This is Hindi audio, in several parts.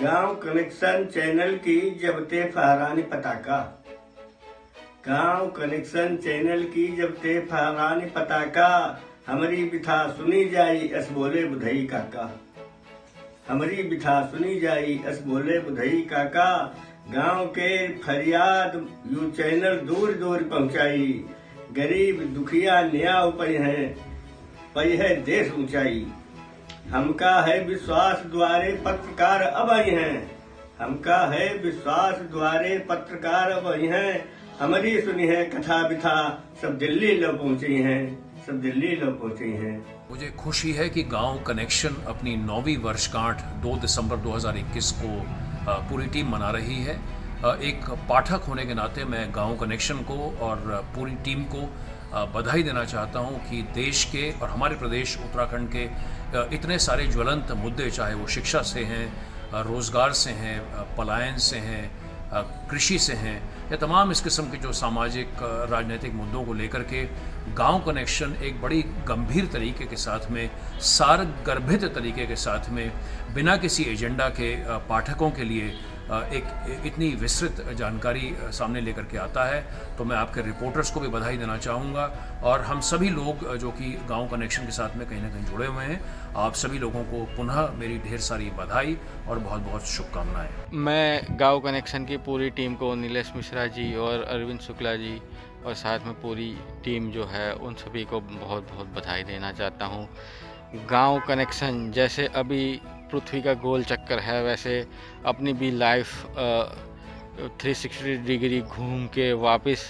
गांव कनेक्शन चैनल की जबते फहरानी पताका। गांव कनेक्शन चैनल की जबते फहरानी पताका, हमारी बिथा सुनी जाई अस बोले बुधई काका। हमारी बिथा सुनी जाई अस बोले बुधई काका। गांव के फरियाद यू चैनल दूर दूर पहुंचाई, गरीब दुखिया न्याय पई है देश ऊंचाई। हमका है विश्वास द्वारे पत्रकार अब आई हैं, हमका है विश्वास द्वारे पत्रकार अब आई हैं। हमारी सुनी है कथा बिथा सब दिल्ली लो पहुंची हैं, सब दिल्ली लो पहुंची हैं। मुझे खुशी है कि गांव कनेक्शन अपनी 9वीं वर्षगांठ 2 दिसंबर 2021 को पूरी टीम मना रही है। एक पाठक होने के नाते मैं गांव कनेक्शन को और पूरी टीम को बधाई देना चाहता हूं कि देश के और हमारे प्रदेश उत्तराखंड के इतने सारे ज्वलंत मुद्दे, चाहे वो शिक्षा से हैं, रोज़गार से हैं, पलायन से हैं, कृषि से हैं, या तमाम इस किस्म के जो सामाजिक राजनीतिक मुद्दों को लेकर के गांव कनेक्शन एक बड़ी गंभीर तरीके के साथ में, सारगर्भित तरीके के साथ में, बिना किसी एजेंडा के पाठकों के लिए एक इतनी विस्तृत जानकारी सामने लेकर के आता है। तो मैं आपके रिपोर्टर्स को भी बधाई देना चाहूँगा और हम सभी लोग जो कि गांव कनेक्शन के साथ में कहीं ना कहीं जुड़े हुए हैं, आप सभी लोगों को पुनः मेरी ढेर सारी बधाई और बहुत बहुत शुभकामनाएं। मैं गांव कनेक्शन की पूरी टीम को, नीलेश मिश्रा जी और अरविंद शुक्ला जी और साथ में पूरी टीम जो है, उन सभी को बहुत बहुत बधाई देना चाहता हूँ। गांव कनेक्शन जैसे अभी पृथ्वी का गोल चक्कर है, वैसे अपनी भी लाइफ 360 डिग्री घूम के वापस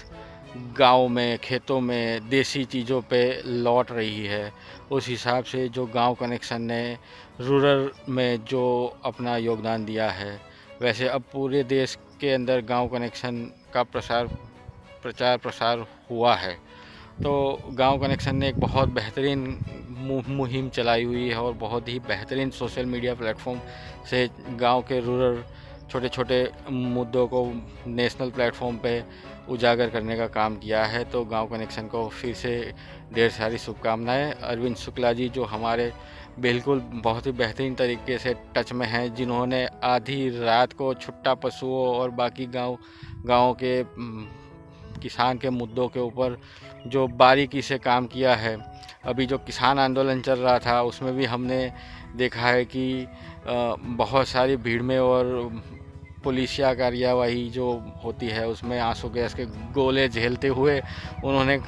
गांव में, खेतों में, देसी चीज़ों पे लौट रही है। उस हिसाब से जो गांव कनेक्शन ने रूरल में जो अपना योगदान दिया है, वैसे अब पूरे देश के अंदर गांव कनेक्शन का प्रचार प्रसार हुआ है। तो गांव कनेक्शन ने एक बहुत बेहतरीन मुहिम चलाई हुई है और बहुत ही बेहतरीन सोशल मीडिया प्लेटफॉर्म से गांव के रूरल छोटे छोटे मुद्दों को नेशनल प्लेटफॉर्म पे उजागर करने का काम किया है। तो गांव कनेक्शन को फिर से ढेर सारी शुभकामनाएं। अरविंद शुक्ला जी जो हमारे बिल्कुल बहुत ही बेहतरीन तरीके से टच में हैं, जिन्होंने आधी रात को छुट्टा पशुओं और बाकी गाँव के किसान के मुद्दों के ऊपर जो बारीकी से काम किया है। अभी जो किसान आंदोलन चल रहा था, उसमें भी हमने देखा है कि बहुत सारी भीड़ में और पुलिसिया कार्यवाही जो होती है उसमें आंसू गैस के गोले झेलते हुए उन्होंने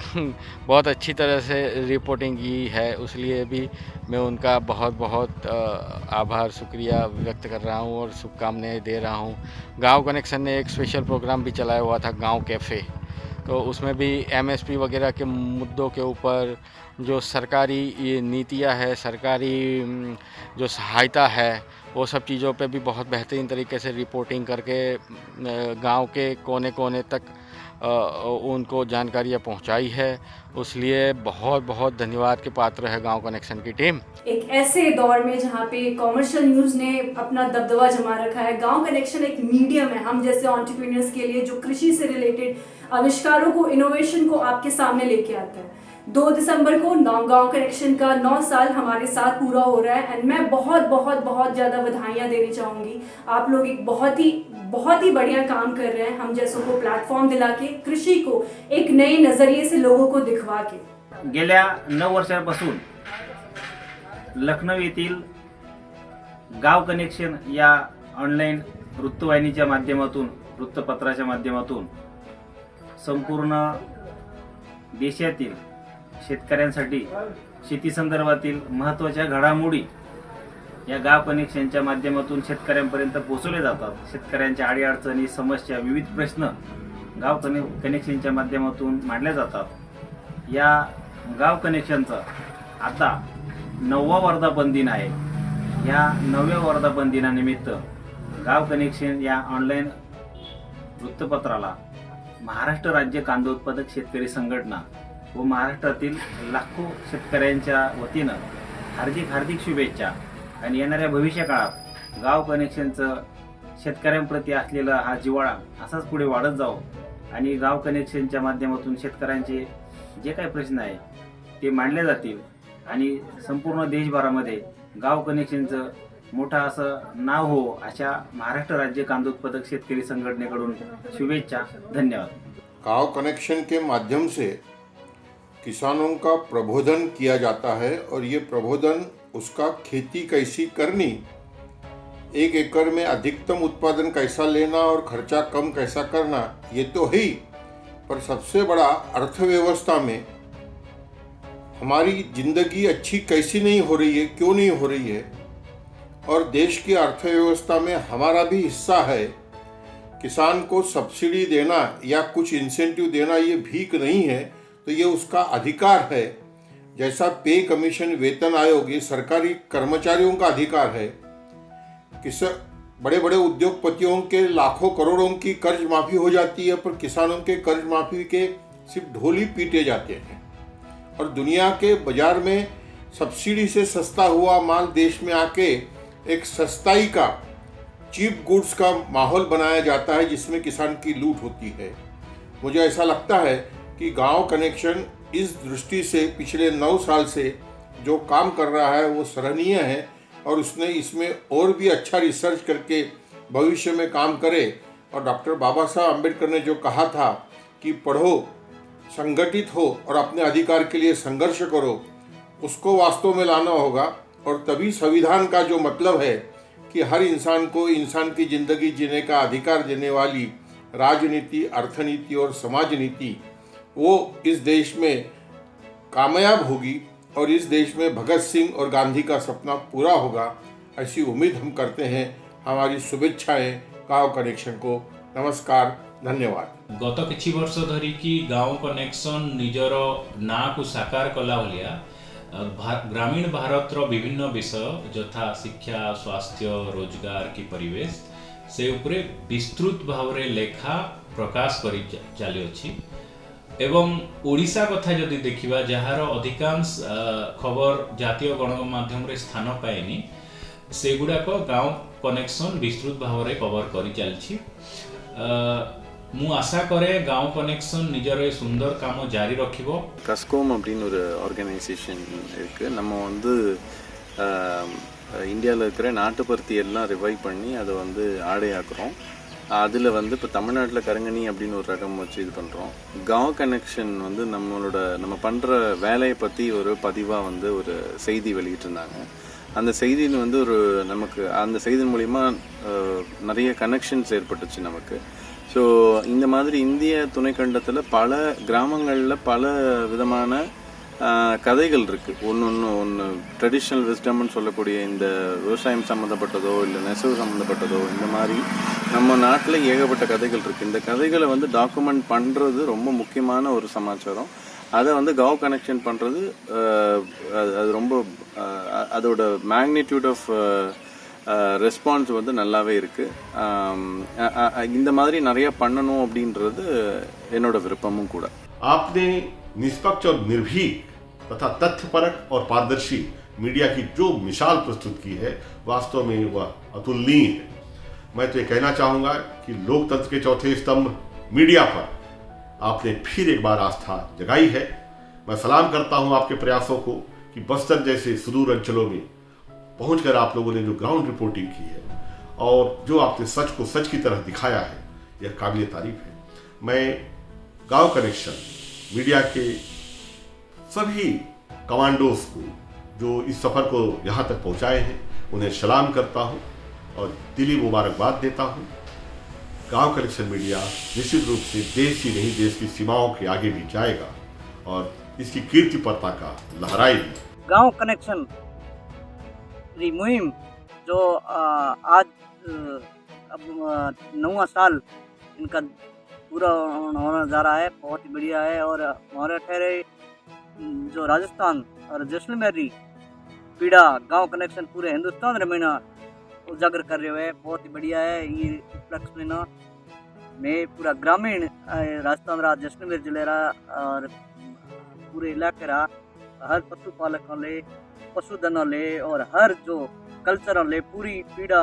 बहुत अच्छी तरह से रिपोर्टिंग की है। इसलिए भी मैं उनका बहुत बहुत आभार, शुक्रिया व्यक्त कर रहा हूँ और शुभकामनाएं दे रहा हूँ। गांव कनेक्शन ने एक स्पेशल प्रोग्राम भी चलाया हुआ था, गांव कैफ़े। तो उसमें भी एमएसपी वगैरह के मुद्दों के ऊपर जो सरकारी ये नीतियाँ है, सरकारी जो सहायता है, वो सब चीज़ों पे भी बहुत बेहतरीन तरीके से रिपोर्टिंग करके गांव के कोने कोने तक उनको जानकारियाँ पहुंचाई है। इसलिए बहुत बहुत धन्यवाद के पात्र है गांव कनेक्शन की टीम। एक ऐसे दौर में जहां पे कॉमर्शियल न्यूज़ ने अपना दबदबा जमा रखा है, गांव कनेक्शन एक मीडियम है हम जैसे एंटरप्रेन्योर्स के लिए, जो कृषि से रिलेटेड आविष्कारों को, इनोवेशन को आपके सामने लेके आता है। 2 दिसंबर को गांव कनेक्शन का 9 साल हमारे साथ पूरा हो रहा है एंड मैं बहुत बहुत बहुत ज़्यादा बधाइयाँ देनी चाहूँगी। आप लोग एक बहुत ही बढ़िया काम कर रहे हैं, हम जैसों को प्लॅटफॉर्म दिला के, कृषी को एक नए नजरिए से लोगों को दिखवा के। गेल्या 9 वर्षांपासून लखनौ येथील गाव कनेक्शन या ऑनलाईन वृत्तवाहिनीच्या माध्यमातून, वृत्तपत्राच्या माध्यमातून संपूर्ण देशातील शेतकऱ्यांसाठी शेती संदर्भातील महत्त्वाच्या घडामोडी या गाव कनेक्शनच्या माध्यमातून शेतकऱ्यांपर्यंत पोहोचवले जातात। शेतकऱ्यांच्या अडीअडचणी, समस्या, विविध प्रश्न गाव कनेक्शनच्या माध्यमातून मांडले जातात। या गाव कनेक्शनचा आता 9वा वर्धापन दिन आहे। या 9व्या वर्धापन दिनानिमित्त गाव कनेक्शन या ऑनलाईन वृत्तपत्राला महाराष्ट्र राज्य कांदा उत्पादक शेतकरी संघटना व महाराष्ट्रातील लाखो शेतकऱ्यांच्या वतीनं हार्दिक शुभेच्छा। आणि येणाऱ्या भविष्य काळात गाव कनेक्शनचं शेतकऱ्यांप्रती असलेला हा जिव्हाळा असाच पुढे वाढत जावो आणि गाव कनेक्शनच्या माध्यमातून शेतकऱ्यांचे जे काही प्रश्न आहेत ते मांडले जातील आणि संपूर्ण देशभरामध्ये गाव कनेक्शनचं मोठा असं नाव हो अशा महाराष्ट्र राज्य कांदा उत्पादक शेतकरी संघटनेकडून शुभेच्छा. धन्यवाद. गांव कनेक्शन के माध्यम से किसानों का प्रबोधन किया जाता है और ये प्रबोधन उसका खेती कैसी करनी, 1 एकड़ में अधिकतम उत्पादन कैसा लेना और खर्चा कम कैसा करना, ये तो है ही, पर सबसे बड़ा अर्थव्यवस्था में हमारी जिंदगी अच्छी कैसी नहीं हो रही है, क्यों नहीं हो रही है, और देश की अर्थव्यवस्था में हमारा भी हिस्सा है. किसान को सब्सिडी देना या कुछ इंसेंटिव देना ये भीख नहीं है, तो ये उसका अधिकार है. जैसा पे कमीशन, वेतन आयोग, ये सरकारी कर्मचारियों का अधिकार है. बड़े बड़े उद्योगपतियों के लाखों करोड़ों की कर्ज माफ़ी हो जाती है, पर किसानों के कर्ज माफ़ी के सिर्फ ढोल ही पीटे जाते हैं. और दुनिया के बाजार में सब्सिडी से सस्ता हुआ माल देश में आके एक सस्ताई का, चीप गुड्स का माहौल बनाया जाता है, जिसमें किसान की लूट होती है. मुझे ऐसा लगता है कि गांव कनेक्शन इस दृष्टि से पिछले 9 साल से जो काम कर रहा है वो सराहनीय है, और उसने इसमें और भी अच्छा रिसर्च करके भविष्य में काम करे. और डॉक्टर बाबा साहब अम्बेडकर ने जो कहा था कि पढ़ो, संगठित हो और अपने अधिकार के लिए संघर्ष करो, उसको वास्तव में लाना होगा. और तभी संविधान का जो मतलब है कि हर इंसान को इंसान की ज़िंदगी जीने का अधिकार देने वाली राजनीति, अर्थनीति और समाज नीति, वो इस देश में कामयाब होगी और इस देश में भगत सिंह और गांधी का सपना पूरा होगा, ऐसी उम्मीद हम करते हैं. हमारी शुभेच्छाएं गांव कनेक्शन को. नमस्कार, धन्यवाद. गत किछि वर्ष धरिकी गांव कनेक्शन निजर ना को साकार कला भलिया ग्रामीण भारत रो विभिन्न विषय यथा शिक्षा, स्वास्थ्य, रोजगार की परिवेश से उपरे विस्तृत भाव रे लेखा प्रकाश करी चली अछि. एवं ओडिशा कथा जदि देखिबा जहार अधिकांश खबर जातीय गणमाध्यम रे स्थान पाएनी, सेगुड़ाक गांव कनेक्शन विस्तृत भाव रे कवर करी चलछि. मु आशा करे गांव कनेक्शन निजर सुंदर काम जारी रखिबो. கஸ்கோம் அப்படின்னு ஒரு ஆர்கனைசேஷன் இருக்குது. நம்ம வந்து இந்தியாவில் இருக்கிற நாட்டுப்பருத்தி எல்லாம் ரிவைவ் பண்ணி அதை வந்து ஆடையாக்குறோம். அதில் வந்து இப்போ தமிழ்நாட்டில் கருங்கனி அப்படின்னு ஒரு ரகம் வச்சு இது பண்ணுறோம். காவ் கனெக்ஷன் வந்து நம்ம பண்ணுற வேலையை பற்றி ஒரு பதிவாக வந்து ஒரு செய்தி வெளியிட்டிருந்தாங்க. அந்த செய்தியில் வந்து நமக்கு அந்த செய்தியின் மூலிமா நிறைய கனெக்ஷன்ஸ் ஏற்பட்டுச்சு நமக்கு. ஸோ இந்த மாதிரி இந்திய துணைக்கண்டத்தில் பல கிராமங்களில் பல விதமான கதைகள் இருக்குது. ஒன்று ட்ரெடிஷ்னல் விஸ்டம்னு சொல்லக்கூடிய இந்த விவசாயம் சம்மந்தப்பட்டதோ இல்லை நெசவு சம்மந்தப்பட்டதோ இந்த மாதிரி நம்ம நாட்டில் ஏகப்பட்ட கதைகள் இருக்குது. இந்த கதைகளை வந்து டாக்குமெண்ட் பண்ணுறது ரொம்ப முக்கியமான ஒரு சமாச்சாரம். அதை வந்து கவ் கனெக்ஷன் பண்ணுறது அது ரொம்ப அதோட மேக்னிடியூட் ஆஃப் ரெஸ்பான்ஸ் வந்து நல்லாவே இருக்குது. இந்த மாதிரி நிறைய பண்ணணும் அப்படின்றது என்னோட விருப்பமும் கூட. आपने निष्पक्ष और निर्भीक तथा तथ्यपरक और पारदर्शी मीडिया की जो मिसाल प्रस्तुत की है, वास्तव में वह अतुलनीय है. मैं तो ये कहना चाहूँगा कि लोकतंत्र के चौथे स्तंभ मीडिया पर आपने फिर एक बार आस्था जगाई है. मैं सलाम करता हूँ आपके प्रयासों को कि बस्तर जैसे सुदूर अंचलों में पहुंचकर आप लोगों ने जो ग्राउंड रिपोर्टिंग की है और जो आपने सच को सच की तरह दिखाया है, यह काबिल तारीफ है. मैं गांव कनेक्शन मीडिया के सभी कमांडोज को जो इस सफ़र को यहाँ तक पहुँचाए हैं, उन्हें सलाम करता हूँ और दिली मुबारकबाद देता हूँ. गांव कनेक्शन मीडिया निश्चित रूप से देश ही नहीं, देश की सीमाओं के आगे भी जाएगा और इसकी कीर्ति पताका लहराएगी. गांव कनेक्शन मुहिम जो आज अब 9वां साल इनका पूरा होने जा रहा है, बहुत ही बढ़िया है. और हमारे ठहरे जो राजस्थान और जैसलमेरी पीड़ा गांव कनेक्शन पूरे हिंदुस्तान रे महीना उजागर कर रहे हैं, बहुत ही बढ़िया है. ये उपलक्ष्य में ना मैं पूरा ग्रामीण राजस्थान रहा, जैसलमेर जिले रहा और पूरे इलाके रहा हर पशुपालकों ले, पशुधन ले और हर जो कल्चर ले पूरी पीड़ा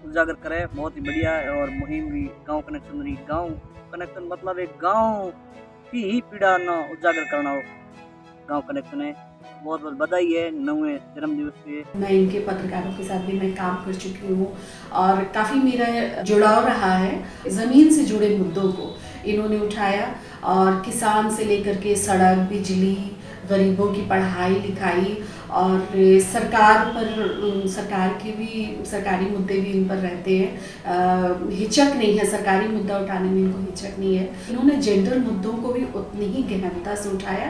उजागर करे, बहुत ही बढ़िया है. और मुहिम भी गांव कनेक्शन रही. गांव कनेक्शन मतलब एक गांव की ही पीड़ा न उजागर करना हो गांव कनेक्शन है. बहुत बहुत बधाई है 9वें जन्मदिवस पे। मैं इनके पत्रकारों के साथ भी मैं काम कर चुकी हूँ और काफ़ी मेरा जुड़ाव रहा है। ज़मीन से जुड़े मुद्दों को इन्होंने उठाया और किसान से लेकर के सड़क, बिजली, गरीबों की पढ़ाई लिखाई और सरकार के भी सरकारी मुद्दे भी इन पर रहते हैं। हिचक नहीं है, सरकारी मुद्दा उठाने में इनको हिचक नहीं है। इन्होंने जेंडर मुद्दों को भी उतनी ही गहनता से उठाया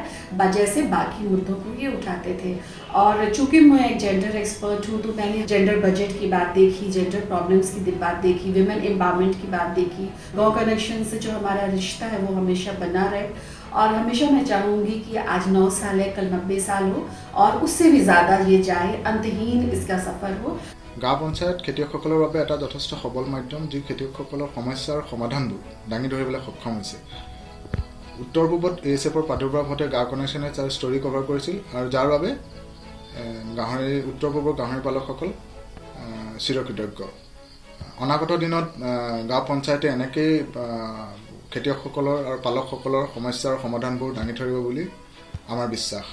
जैसे बाकी मुद्दों को ये उठाते थे। और चूंकि मैं एक जेंडर एक्सपर्ट हूँ तो मैंने जेंडर बजट की बात देखी, जेंडर प्रॉब्लम्स की बात देखी, विमेन एम्पावरमेंट की बात देखी। गाँव कनेक्शन से जो हमारा रिश्ता है वो हमेशा बना रहे और हमेशा मैं चाहूँगी कि आज 9 साल है, कल 90 साल हो और उससे भी ज़्यादा ये जाए, अंतहीन इसका सफ़र हो। गाँव पঞ্চায়ত খেতিয়কসকলৰ বাবে এটা যথেষ্ট সবল মাধ্যম যি খেতিয়কসকলৰ সমস্যাৰ সমাধানবোৰ দাঙি ধৰিবলৈ সক্ষম হৈছে। উত্তৰ পূবত ASFৰ প্ৰাদুৰ্ভাৱ হতে গাঁও কানেকশ্যনে তাৰ ষ্টৰী কভাৰ কৰিছিল আৰু যাৰ বাবে উত্তৰ পূবৰ গাহৰি পালকসকল চিৰকৃতজ্ঞ। অনাগত দিনত গাঁও পঞ্চায়তে এনেকৈ খেতিয়কসকলৰ আৰু পালকসকলৰ সমস্যাৰ সমাধানবোৰ দাঙি ধৰিব বুলি আমাৰ বিশ্বাস।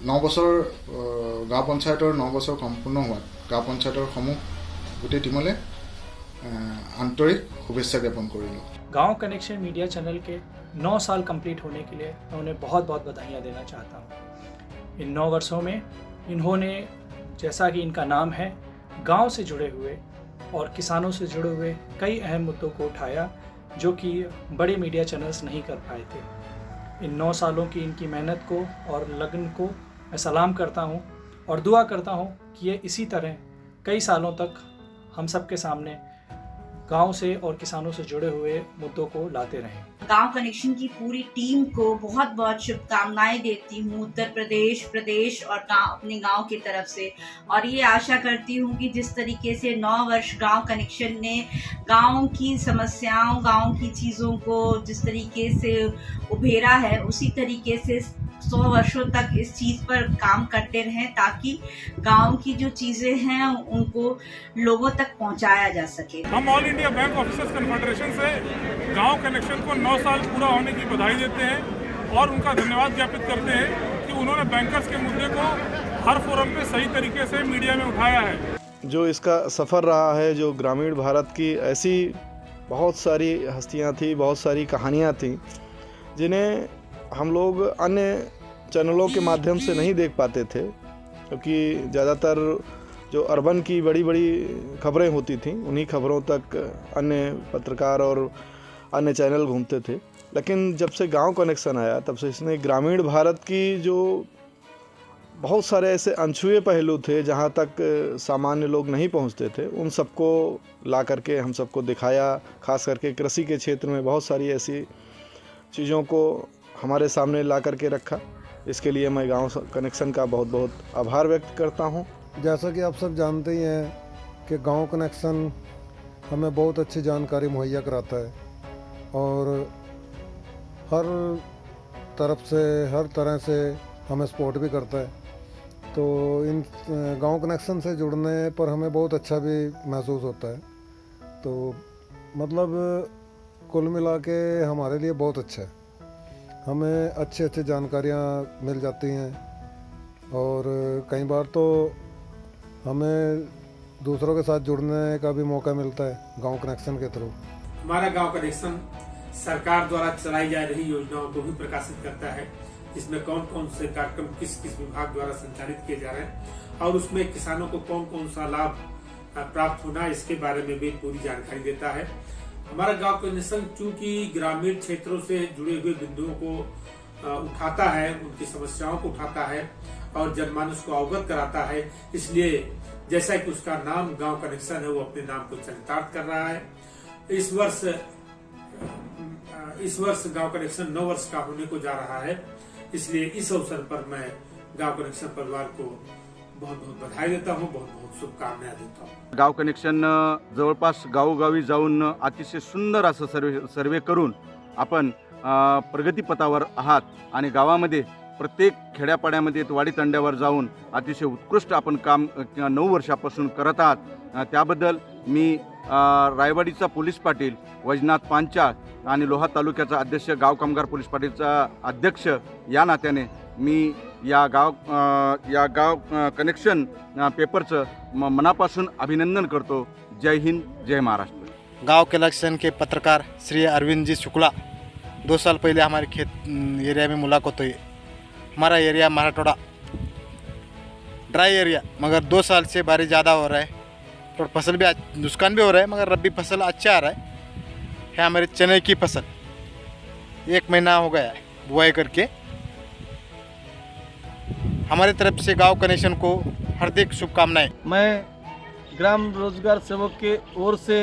9 বছৰ গাঁও পঞ্চায়তৰ 9 বছৰ সম্পূৰ্ণ হোৱাত গাঁও পঞ্চায়তৰ সমূহ গোটেই টিমলে আন্তৰিক শুভেচ্ছা জ্ঞাপন কৰিলোঁ। गांव कनेक्शन मीडिया चैनल के 9 साल कंप्लीट होने के लिए मैं उन्हें बहुत बहुत बधाइयाँ देना चाहता हूँ। इन 9 वर्षों में इन्होंने, जैसा कि इनका नाम है, गांव से जुड़े हुए और किसानों से जुड़े हुए कई अहम मुद्दों को उठाया जो कि बड़े मीडिया चैनल्स नहीं कर पाए थे। इन 9 सालों की इनकी मेहनत को और लगन को मैं सलाम करता हूँ और दुआ करता हूँ कि ये इसी तरह कई सालों तक हम सब के सामने गांव से और किसानों से जुड़े हुए मुद्दों को लाते रहें। गांव कनेक्शन की पूरी टीम को बहुत बहुत शुभकामनाएं देती हूँ उत्तर प्रदेश और अपने गांव की तरफ से। और ये आशा करती हूँ कि जिस तरीके से 9 वर्ष गांव कनेक्शन ने गांव की समस्याओं, गांव की चीज़ों को जिस तरीके से उभेरा है, उसी तरीके से 100 वर्षों तक इस चीज़ पर काम करते रहें ताकि गांव की जो चीज़ें हैं उनको लोगों तक पहुंचाया जा सके। हम all India bank officers confederation से गांव कनेक्शन को 9 साल पूरा होने की बधाई देते हैं और उनका धन्यवाद ज्ञापित करते हैं कि उन्होंने बैंकर्स के मुद्दे को हर फोरम पे सही तरीके से मीडिया में उठाया है। जो इसका सफ़र रहा है, जो ग्रामीण भारत की ऐसी बहुत सारी हस्तियाँ थी, बहुत सारी कहानियाँ थी जिन्हें हम लोग अन्य चैनलों के माध्यम से नहीं देख पाते थे, क्योंकि ज़्यादातर जो अर्बन की बड़ी बड़ी खबरें होती थीं उन्हीं खबरों तक अन्य पत्रकार और अन्य चैनल घूमते थे। लेकिन जब से गांव कनेक्शन आया तब से इसने ग्रामीण भारत की जो बहुत सारे ऐसे अनछुए पहलू थे जहां तक सामान्य लोग नहीं पहुंचते थे, उन सबको ला करके हम सबको दिखाया। खास करके कृषि के क्षेत्र में बहुत सारी ऐसी चीज़ों को हमारे सामने ला करके रखा। इसके लिए मैं गांव कनेक्शन का बहुत बहुत आभार व्यक्त करता हूं। जैसा कि आप सब जानते ही हैं कि गांव कनेक्शन हमें बहुत अच्छी जानकारी मुहैया कराता है और हर तरफ से, हर तरह से हमें सपोर्ट भी करता है। तो इन गांव कनेक्शन से जुड़ने पर हमें बहुत अच्छा भी महसूस होता है। तो मतलब कुल मिला के हमारे लिए बहुत अच्छा है। हमें अच्छी जानकारियाँ मिल जाती हैं और कई बार तो हमें दूसरों के साथ जुड़ने का भी मौका मिलता है गांव कनेक्शन के थ्रू। हमारा गांव कनेक्शन सरकार द्वारा चलाई जा रही योजनाओं को भी प्रकाशित करता है, जिसमें कौन कौन से कार्यक्रम किस किस विभाग द्वारा संचालित किए जा रहे हैं और उसमें किसानों को कौन कौन सा लाभ प्राप्त होना, इसके बारे में भी पूरी जानकारी देता है। हमारा गांव कनेक्शन चूंकि ग्रामीण क्षेत्रों से जुड़े हुए बिंदुओं को उठाता है, उनकी समस्याओं को उठाता है और जनमानस को अवगत कराता है, इसलिए जैसा कि उसका नाम गांव कनेक्शन है वो अपने नाम को चरितार्थ कर रहा है। इस वर्ष गांव कनेक्शन 9 वर्ष का होने को जा रहा है, इसलिए इस अवसर पर मैं गांव कनेक्शन परिवार को बहुत बहुत बधाई देता हूँ, बहुत बहुत शुभकामनाएं देता हूँ। गाव कनेक्शन जवळपास गावोगावी जाऊन अतिशय सुंदर असं सर्वे करून आपण प्रगतीपथावर आहात आणि गावामध्ये प्रत्येक खेड्यापाड्यामध्ये वाडी तांड्यावर जाऊन अतिशय उत्कृष्ट आपण काम 9 वर्षापासून करत आहात। त्याबद्दल मी रायवाडीचा पोलीस पाटील वैजनाथ पांचाळ आणि लोहा तालुक्याचा अध्यक्ष गाव कामगार पोलीस पाटीलचा अध्यक्ष या नात्याने मी या गाव कनेक्शन पेपरचं मनापासून अभिनंदन करतो। जय हिंद, जय महाराष्ट्र। गांव कनेक्शन के पत्रकार श्री अरविंद जी शुक्ला 2 साल पहले हमारे खेत एरिया में मुलाकात हुई। हमारा एरिया मराठवाड़ा ड्राई एरिया, मगर 2 साल से बारिश ज़्यादा हो रहा है, थोड़ा फसल भी नुकसान भी हो रहा है, मगर रबी फसल अच्छा आ रहा है हमारे चने की फसल 1 महीना हो गया है बुआई करके। हमारी तरफ से गांव कनेक्शन को हार्दिक शुभकामनाएं। मैं ग्राम रोजगार सेवक के ओर से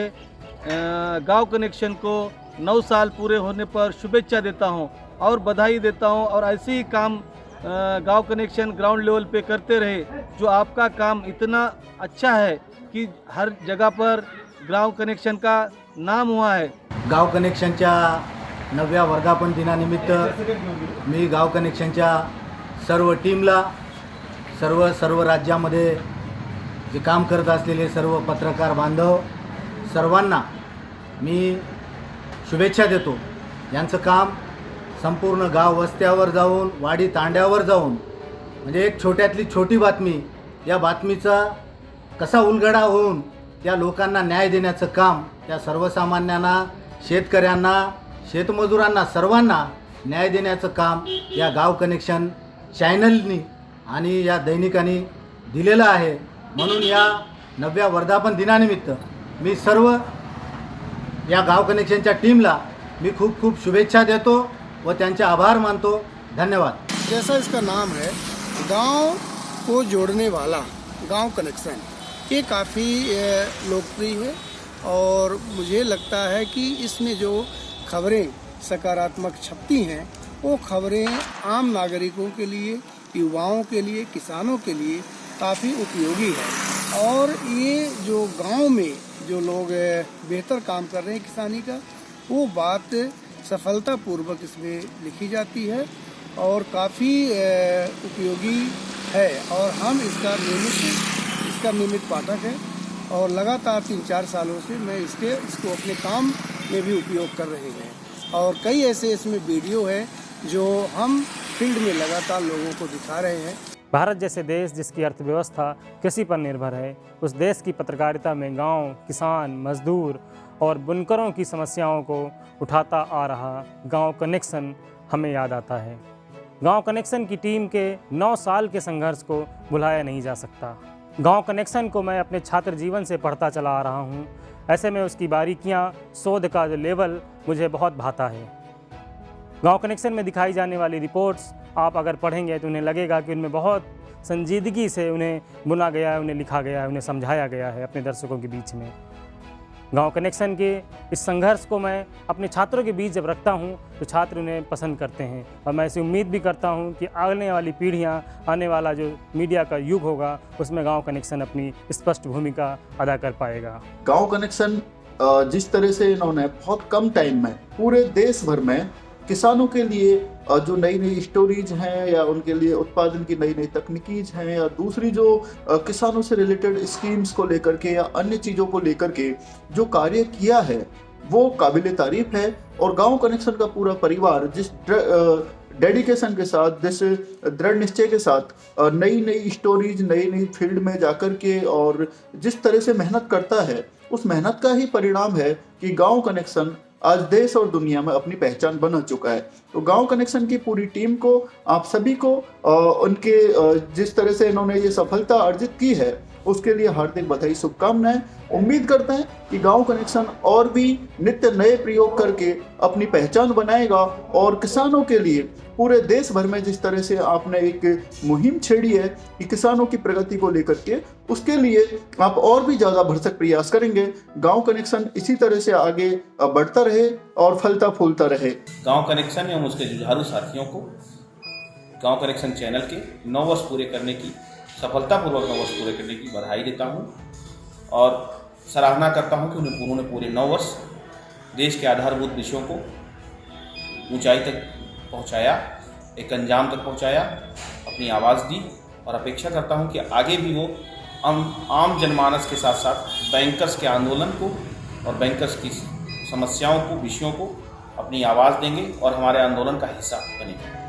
गांव कनेक्शन को 9 साल पूरे होने पर शुभेच्छा देता हूं और बधाई देता हूं, और ऐसे ही काम गांव कनेक्शन ग्राउंड लेवल पे करते रहे। जो आपका काम इतना अच्छा है की हर जगह पर गांव कनेक्शन का नाम हुआ है। गाव कनेक्शनच्या 9व्या वर्धापन दिनानिमित्त मी गाव कनेक्शनच्या सर्व टीमला, सर्व राज्यामध्ये जे काम करत असलेले सर्व पत्रकार बांधव सर्वांना मी शुभेच्छा देतो। यांचं काम संपूर्ण गाव वस्त्यावर जाऊन, वाडी तांड्यावर जाऊन, म्हणजे एक छोट्यातली छोटी बातमी, या बातमीचा कसा उलगडा होऊन त्या लोकांना न्याय देण्याचं काम, त्या सर्वसामान्यांना, शेतकऱ्यांना, शेतमजुरांना सर्वांना न्याय देण्याचं काम या गाव कनेक्शन चॅनलनी आणि या दैनिकांनी दिलेलं आहे। म्हणून या 9व्या वर्धापन दिनानिमित्त मी सर्व या गाव कनेक्शनच्या टीमला मी खूप खूप शुभेच्छा देतो व त्यांचे आभार मानतो। धन्यवाद। जैसा इसका नाम है, गांव को जोड़ने वाला गांव कनेक्शन, ये काफ़ी लोकप्रिय है और मुझे लगता है कि इसमें जो खबरें सकारात्मक छपती हैं वो खबरें आम नागरिकों के लिए, युवाओं के लिए, किसानों के लिए काफ़ी उपयोगी है। और ये जो गांव में जो लोग बेहतर काम कर रहे हैं किसानी का, वो बात सफलतापूर्वक इसमें लिखी जाती है और काफ़ी उपयोगी है। और हम इसका नियमित पाठक है और लगातार 3-4 सालों से मैं इसको अपने काम में भी उपयोग कर रहे हैं। और कई ऐसे इसमें वीडियो है जो हम फील्ड में लगातार लोगों को दिखा रहे हैं। भारत जैसे देश जिसकी अर्थव्यवस्था कृषि पर निर्भर है, उस देश की पत्रकारिता में गांव, किसान, मजदूर और बुनकरों की समस्याओं को उठाता आ रहा गांव कनेक्शन हमें याद आता है। गांव कनेक्शन की टीम के 9 साल के संघर्ष को भुलाया नहीं जा सकता। गांव कनेक्शन को मैं अपने छात्र जीवन से पढ़ता चला आ रहा हूं। ऐसे में उसकी बारीकियां, शोध का जो लेवल मुझे बहुत भाता है। गांव कनेक्शन में दिखाई जाने वाली रिपोर्ट्स आप अगर पढ़ेंगे तो उन्हें लगेगा कि उनमें बहुत संजीदगी से उन्हें बुना गया है, उन्हें लिखा गया है, उन्हें समझाया गया है अपने दर्शकों के बीच में। गांव कनेक्शन के इस संघर्ष को मैं अपने छात्रों के बीच जब रखता हूं तो छात्र उन्हें पसंद करते हैं और मैं ऐसी उम्मीद भी करता हूं कि आने वाली पीढ़ियां, आने वाला जो मीडिया का युग होगा, उसमें गांव कनेक्शन अपनी स्पष्ट भूमिका अदा कर पाएगा। गांव कनेक्शन जिस तरह से इन्होंने बहुत कम टाइम में पूरे देश भर में किसानों के लिए जो नई नई स्टोरीज हैं या उनके लिए उत्पादन की नई नई तकनीकीज हैं या दूसरी जो किसानों से रिलेटेड स्कीम्स को लेकर के या अन्य चीज़ों को लेकर के जो कार्य किया है वो काबिल तारीफ है। और गांव कनेक्शन का पूरा परिवार जिस डेडिकेशन के साथ, जिस दृढ़ निश्चय के साथ नई नई स्टोरीज, नई नई फील्ड में जाकर के और जिस तरह से मेहनत करता है, उस मेहनत का ही परिणाम है कि गांव कनेक्शन आज देश और दुनिया में अपनी पहचान बना चुका है। तो गांव कनेक्शन की पूरी टीम को, आप सभी को उनके जिस तरह से इन्होंने ये सफलता अर्जित की है उसके लिए हार्दिक बधाई, शुभकामनाएं। उम्मीद करते हैं कि गांव कनेक्शन और भी नित्य नए प्रयोग करके अपनी पहचान बनाएगा और किसानों के लिए पूरे देश भर में जिस तरह से आपने एक मुहिम छेड़ी है कि किसानों की प्रगति को लेकर के, उसके लिए आप और भी ज़्यादा भरसक प्रयास करेंगे। गांव कनेक्शन इसी तरह से आगे बढ़ता रहे और फलता फूलता रहे। गांव कनेक्शन एवं उसके जुझारू साथियों को गांव कनेक्शन चैनल के 9 वर्ष पूरे करने की, सफलतापूर्वक 9 वर्ष पूरे करने की बधाई देता हूं और सराहना करता हूं कि उन्होंने पूरे 9 वर्ष देश के आधारभूत विषयों को ऊंचाई तक पहुंचाया एक अंजाम तक पहुंचाया, अपनी आवाज़ दी और अपेक्षा करता हूं कि आगे भी वो आम जनमानस के साथ साथ बैंकर्स के आंदोलन को और बैंकर्स की समस्याओं को, विषयों को अपनी आवाज़ देंगे और हमारे आंदोलन का हिस्सा बनेंगे।